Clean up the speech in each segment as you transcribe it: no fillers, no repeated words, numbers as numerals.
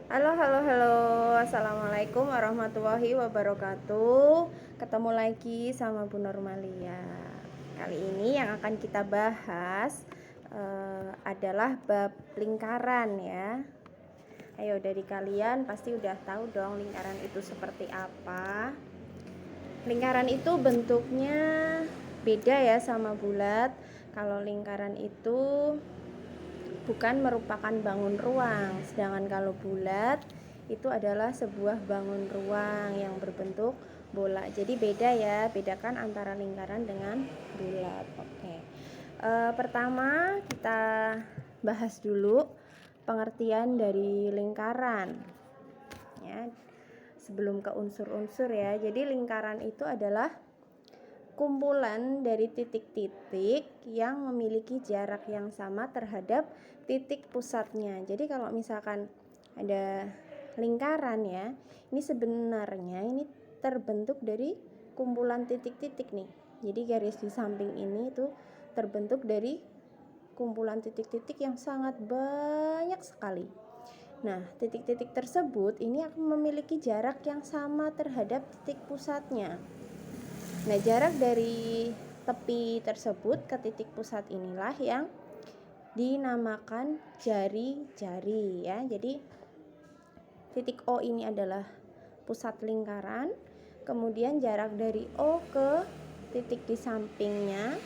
Halo, halo, halo. Assalamualaikum warahmatullahi wabarakatuh. Ketemu lagi sama Bu Normalia. Kali ini yang akan kita bahas adalah bab lingkaran ya. Ayo, dari kalian pasti udah tahu dong lingkaran itu seperti apa. Lingkaran itu bentuknya beda ya sama bulat. Kalau lingkaran itu bukan merupakan bangun ruang, sedangkan kalau bulat itu adalah sebuah bangun ruang yang berbentuk bola. Jadi beda ya, bedakan antara lingkaran dengan bulat. Oke. Pertama kita bahas dulu pengertian dari lingkaran ya, sebelum ke unsur-unsur ya. Jadi lingkaran itu adalah kumpulan dari titik-titik yang memiliki jarak yang sama terhadap titik pusatnya. Jadi kalau misalkan ada lingkaran ya, ini sebenarnya ini terbentuk dari kumpulan titik-titik nih. Jadi garis di samping ini itu terbentuk dari kumpulan titik-titik yang sangat banyak sekali. Nah, titik-titik tersebut ini akan memiliki jarak yang sama terhadap titik pusatnya. Nah, jarak dari tepi tersebut ke titik pusat inilah yang dinamakan jari-jari ya. Jadi titik O ini adalah pusat lingkaran, kemudian jarak dari O ke titik di sampingnya,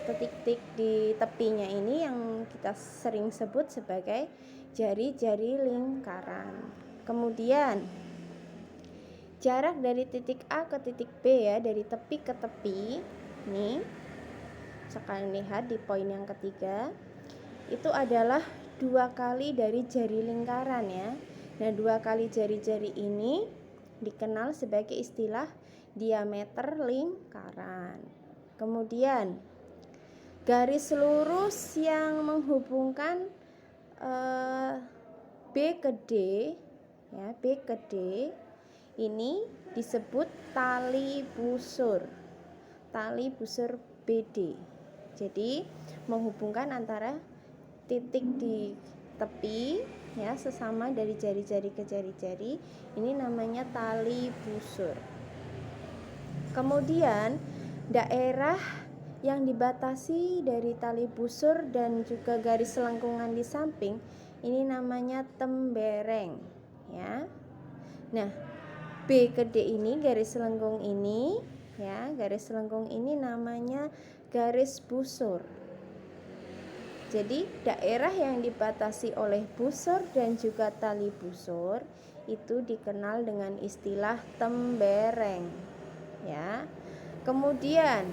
titik di tepinya ini yang kita sering sebut sebagai jari-jari lingkaran. Kemudian jarak dari titik A ke titik B ya, dari tepi ke tepi. Nih, sekalian lihat di poin yang ketiga. Itu adalah 2 kali dari jari lingkaran ya. Nah, 2 kali jari-jari ini dikenal sebagai istilah diameter lingkaran. Kemudian garis lurus yang menghubungkan B ke D ya, B ke D ini disebut tali busur BD. Jadi menghubungkan antara titik di tepi ya, sesama dari jari-jari ke jari-jari, ini namanya tali busur. Kemudian daerah yang dibatasi dari tali busur dan juga garis selengkungan di samping ini namanya tembereng ya. Nah, B ke D ini garis selengkung ini ya, garis selengkung ini namanya garis busur. Jadi daerah yang dibatasi oleh busur dan juga tali busur itu dikenal dengan istilah tembereng ya. Kemudian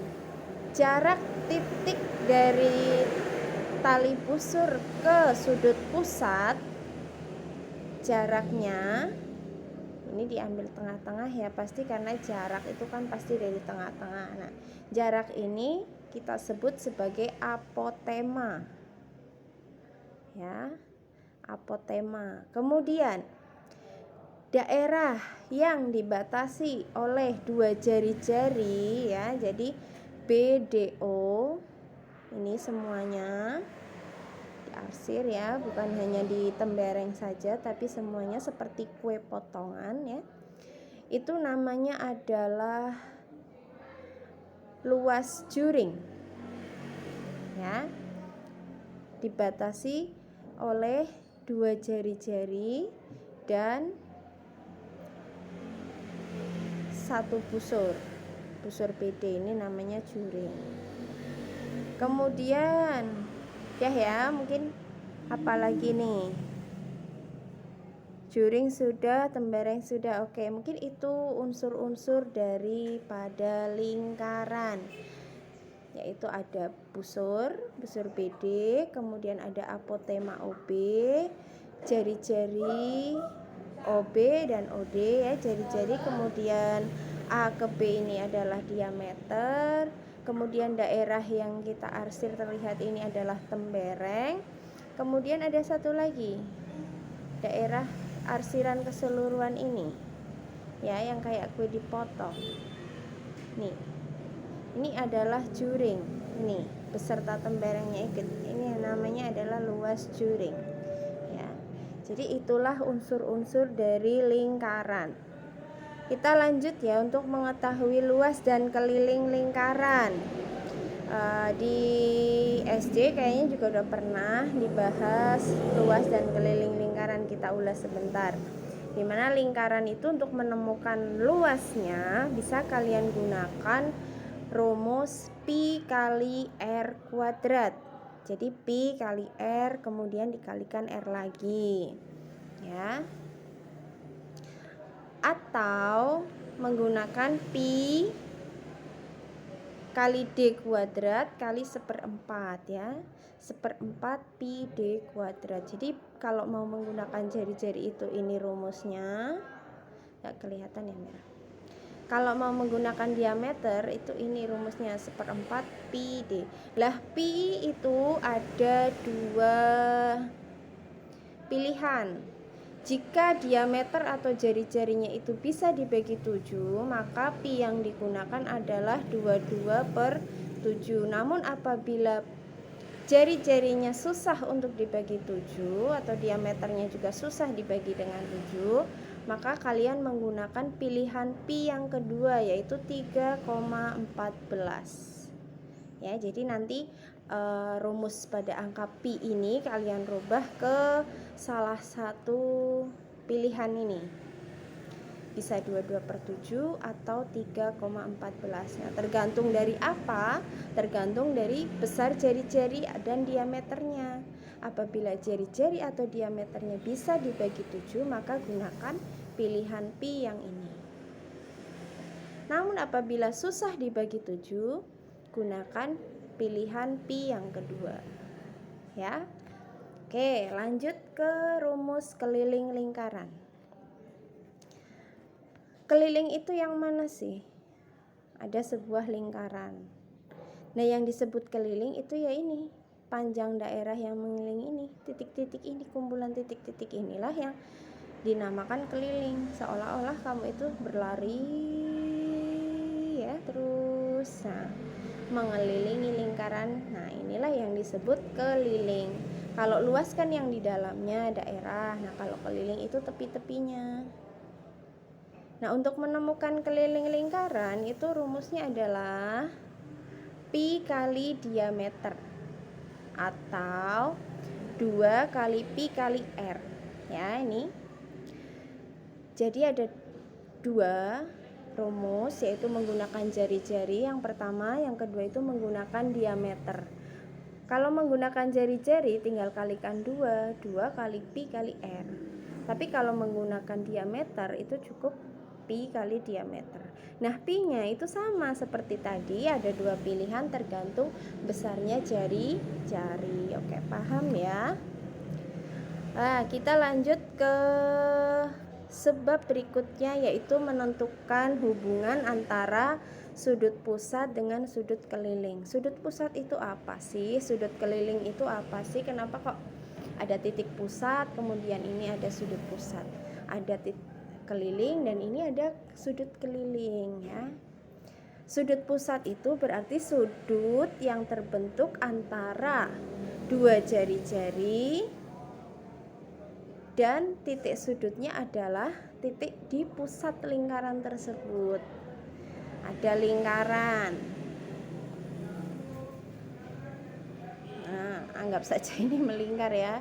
jarak titik dari tali busur ke sudut pusat, jaraknya ini diambil tengah-tengah ya, pasti karena jarak itu kan pasti dari tengah-tengah. Nah, jarak ini kita sebut sebagai apotema ya, apotema. Kemudian daerah yang dibatasi oleh 2 jari-jari ya, jadi BDO ini semuanya diarsir ya, bukan hanya di tembereng saja tapi semuanya seperti kue potongan ya. Itu namanya adalah luas juring ya, dibatasi oleh 2 jari-jari dan 1 busur BD, ini namanya juring. Kemudian ya mungkin apalagi nih, juring sudah, tembereng sudah. Oke, mungkin itu unsur-unsur daripada lingkaran, yaitu ada busur BD, kemudian ada apotema OB, jari-jari OB dan OD ya, jari-jari. Kemudian A ke B ini adalah diameter. Kemudian daerah yang kita arsir terlihat ini adalah tembereng. Kemudian ada satu lagi, daerah arsiran keseluruhan ini ya, yang kayak kue dipotong nih, ini adalah juring, ini beserta temberengnya ikut, ini namanya adalah luas juring ya. Jadi itulah unsur-unsur dari lingkaran. Kita lanjut ya untuk mengetahui luas dan keliling lingkaran. Di SD kayaknya juga udah pernah dibahas luas dan keliling lingkaran, kita ulas sebentar. Dimana lingkaran itu untuk menemukan luasnya bisa kalian gunakan rumus pi kali r kuadrat. Jadi pi kali r kemudian dikalikan r lagi ya, atau menggunakan pi kali d kuadrat kali 1/4 ya, 1/4 pi d kuadrat. Jadi kalau mau menggunakan jari-jari itu ini rumusnya, nggak kelihatan ya merah. Kalau mau menggunakan diameter itu ini rumusnya 1/4 pi d. Lah pi itu ada dua pilihan. Jika diameter atau jari-jarinya itu bisa dibagi 7, maka pi yang digunakan adalah 22/7. Namun apabila jari-jarinya susah untuk dibagi 7 atau diameternya juga susah dibagi dengan 7, maka kalian menggunakan pilihan pi yang kedua, yaitu 3,14. Ya, jadi nanti rumus pada angka pi ini kalian rubah ke salah satu pilihan ini, bisa 22/7 atau 3,14. Nah, tergantung dari apa? Tergantung dari besar jari-jari dan diameternya. Apabila jari-jari atau diameternya bisa dibagi 7, maka gunakan pilihan pi yang ini. Namun apabila susah dibagi 7, gunakan pilihan pi yang kedua ya. Oke, lanjut ke rumus keliling lingkaran. Keliling itu yang mana sih? Ada sebuah lingkaran. Nah, yang disebut keliling itu ya ini, panjang daerah yang mengelilingi ini, titik-titik ini, kumpulan titik-titik inilah yang dinamakan keliling. Seolah-olah kamu itu berlari ya terus, mengelilingi lingkaran. Nah, inilah yang disebut keliling. Kalau luas kan yang di dalamnya daerah. Nah, kalau keliling itu tepi-tepinya. Nah, untuk menemukan keliling lingkaran itu rumusnya adalah pi kali diameter atau 2 kali pi kali r. Ya, ini. Jadi ada dua rumus, yaitu menggunakan jari-jari yang pertama, yang kedua itu menggunakan diameter. Kalau menggunakan jari-jari tinggal kalikan 2 kali pi kali r. Tapi kalau menggunakan diameter itu cukup pi kali diameter. Nah, pi-nya itu sama seperti tadi, ada dua pilihan tergantung besarnya jari-jari. Oke, paham ya? Nah, kita lanjut ke sebab berikutnya, yaitu menentukan hubungan antara sudut pusat dengan sudut keliling. Sudut pusat itu apa sih? Sudut keliling itu apa sih? Kenapa kok ada titik pusat, kemudian ini ada sudut pusat? Ada titik keliling dan ini ada sudut keliling ya. Sudut pusat itu berarti sudut yang terbentuk antara dua jari-jari dan titik sudutnya adalah titik di pusat lingkaran tersebut. Ada lingkaran. Nah, anggap saja ini melingkar ya.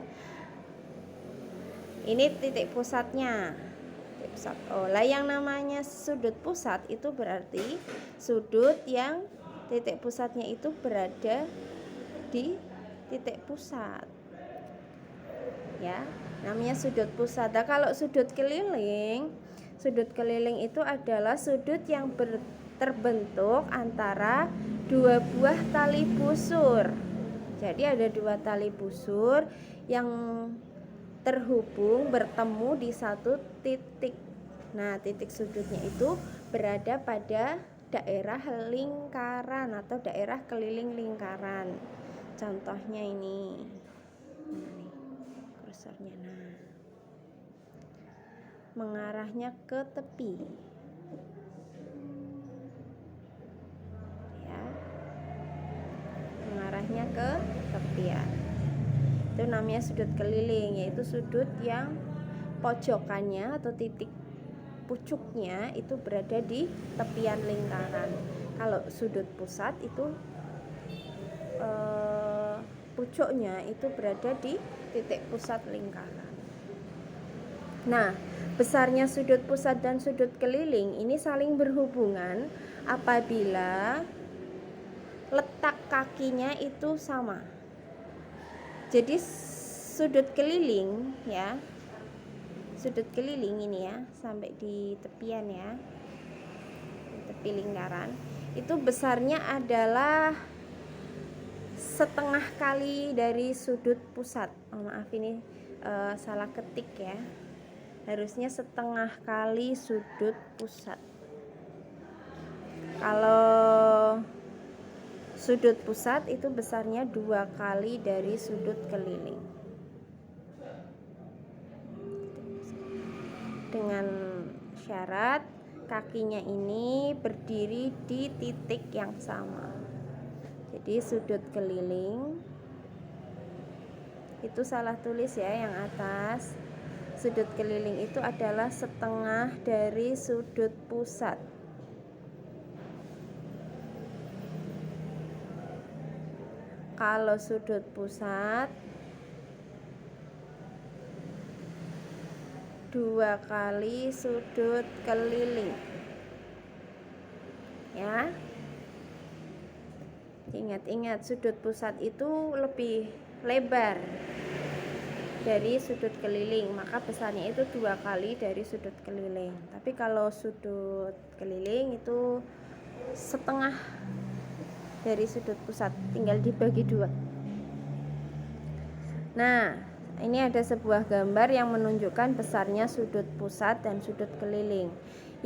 Ini titik pusatnya. Titik pusat. Oh, lah yang namanya sudut pusat itu berarti sudut yang titik pusatnya itu berada di titik pusat. Ya, namanya sudut pusat. Nah, kalau sudut keliling itu adalah sudut yang terbentuk antara dua buah tali busur. Jadi ada dua tali busur yang terhubung bertemu di satu titik. Nah, titik sudutnya itu berada pada daerah lingkaran atau daerah keliling lingkaran. Contohnya ini. Nah, mengarahnya ke tepi ya, mengarahnya ke tepian. Itu namanya sudut keliling, yaitu sudut yang pojokannya atau titik pucuknya itu berada di tepian lingkaran. Kalau sudut pusat itu pucuknya itu berada di titik pusat lingkaran. Nah, besarnya sudut pusat dan sudut keliling ini saling berhubungan apabila letak kakinya itu sama. Jadi sudut keliling ya, sudut keliling ini ya, sampai di tepian ya, di tepi lingkaran, itu besarnya adalah setengah kali dari sudut pusat. Maaf ini salah ketik ya, harusnya setengah kali sudut pusat. Kalau sudut pusat itu besarnya 2 kali dari sudut keliling. Dengan syarat kakinya ini berdiri di titik yang sama. Jadi sudut keliling itu salah tulis ya, yang atas. Sudut keliling itu adalah setengah dari sudut pusat. Kalau sudut pusat 2 kali sudut keliling ya. Ingat-ingat, sudut pusat itu lebih lebar dari sudut keliling, maka besarnya itu 2 kali dari sudut keliling. Tapi kalau sudut keliling itu setengah dari sudut pusat, tinggal dibagi 2. Nah, ini ada sebuah gambar yang menunjukkan besarnya sudut pusat dan sudut keliling.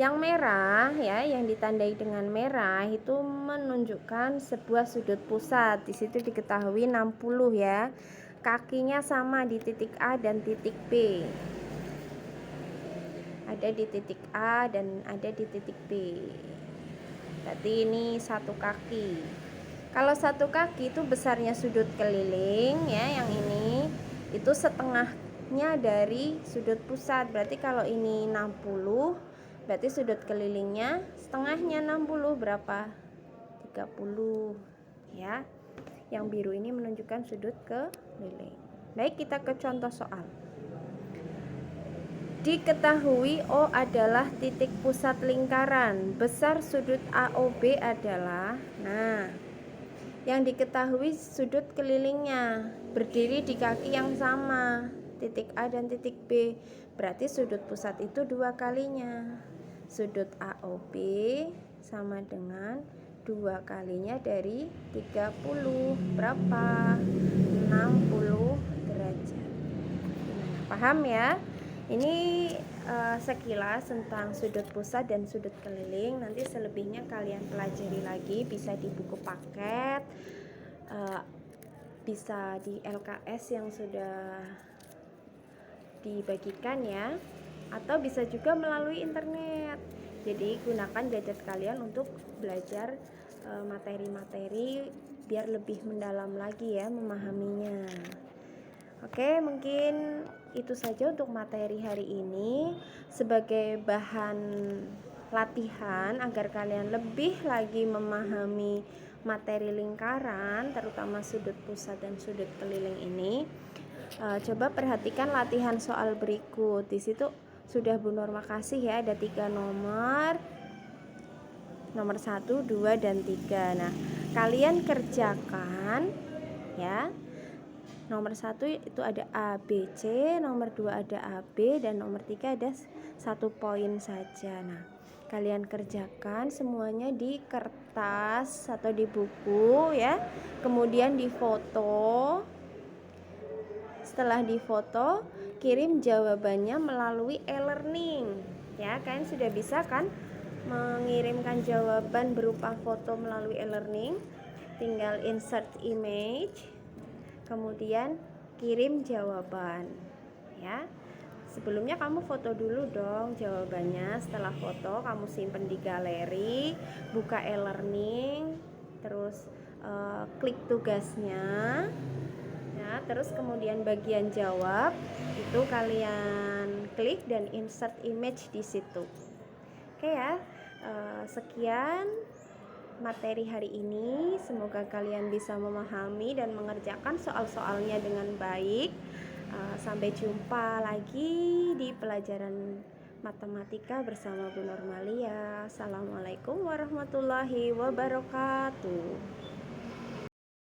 Yang merah ya, yang ditandai dengan merah itu menunjukkan sebuah sudut pusat. Di situ diketahui 60 ya. Kakinya sama di titik A dan titik B. Ada di titik A dan ada di titik B. Berarti ini satu kaki. Kalau satu kaki itu besarnya sudut keliling ya, yang ini itu setengahnya dari sudut pusat. Berarti kalau ini 60, berarti sudut kelilingnya setengahnya 60 berapa? 30 ya. Yang biru ini menunjukkan sudut keliling. Baik, kita ke contoh soal. Diketahui O adalah titik pusat lingkaran. Besar sudut AOB adalah, nah, yang diketahui sudut kelilingnya berdiri di kaki yang sama, titik A dan titik B. Berarti sudut pusat itu 2 kalinya. Sudut AOB sama dengan 2 kalinya dari 30. Berapa? 60 derajat. Gimana? Paham ya? Ini sekilas tentang sudut pusat dan sudut keliling. Nanti selebihnya kalian pelajari lagi, bisa di buku paket, bisa di LKS yang sudah dibagikan ya, atau bisa juga melalui internet. Jadi gunakan gadget kalian untuk belajar materi-materi biar lebih mendalam lagi ya memahaminya. Oke, mungkin itu saja untuk materi hari ini sebagai bahan latihan agar kalian lebih lagi memahami materi lingkaran, terutama sudut pusat dan sudut keliling ini. Coba perhatikan latihan soal berikut. Di situ sudah Bu Norma kasih ya, ada 3 nomor 1, 2, dan 3. Nah, kalian kerjakan ya. Nomor 1 itu ada A, B, C, nomor 2 ada A, B, dan nomor 3 ada 1 poin saja. Nah, kalian kerjakan semuanya di kertas atau di buku ya. Kemudian difoto. Setelah difoto, kirim jawabannya melalui e-learning. Ya, kalian sudah bisa kan mengirimkan jawaban berupa foto melalui e-learning. Tinggal insert image, kemudian kirim jawaban ya. Sebelumnya kamu foto dulu dong jawabannya. Setelah foto kamu simpen di galeri, buka e-learning, terus klik tugasnya ya. ya. Terus kemudian bagian jawab itu kalian klik dan insert image di situ. Oke ya, sekian materi hari ini. Semoga kalian bisa memahami dan mengerjakan soal-soalnya dengan baik. Sampai jumpa lagi di pelajaran matematika bersama Bu Normalia. Assalamualaikum warahmatullahi wabarakatuh.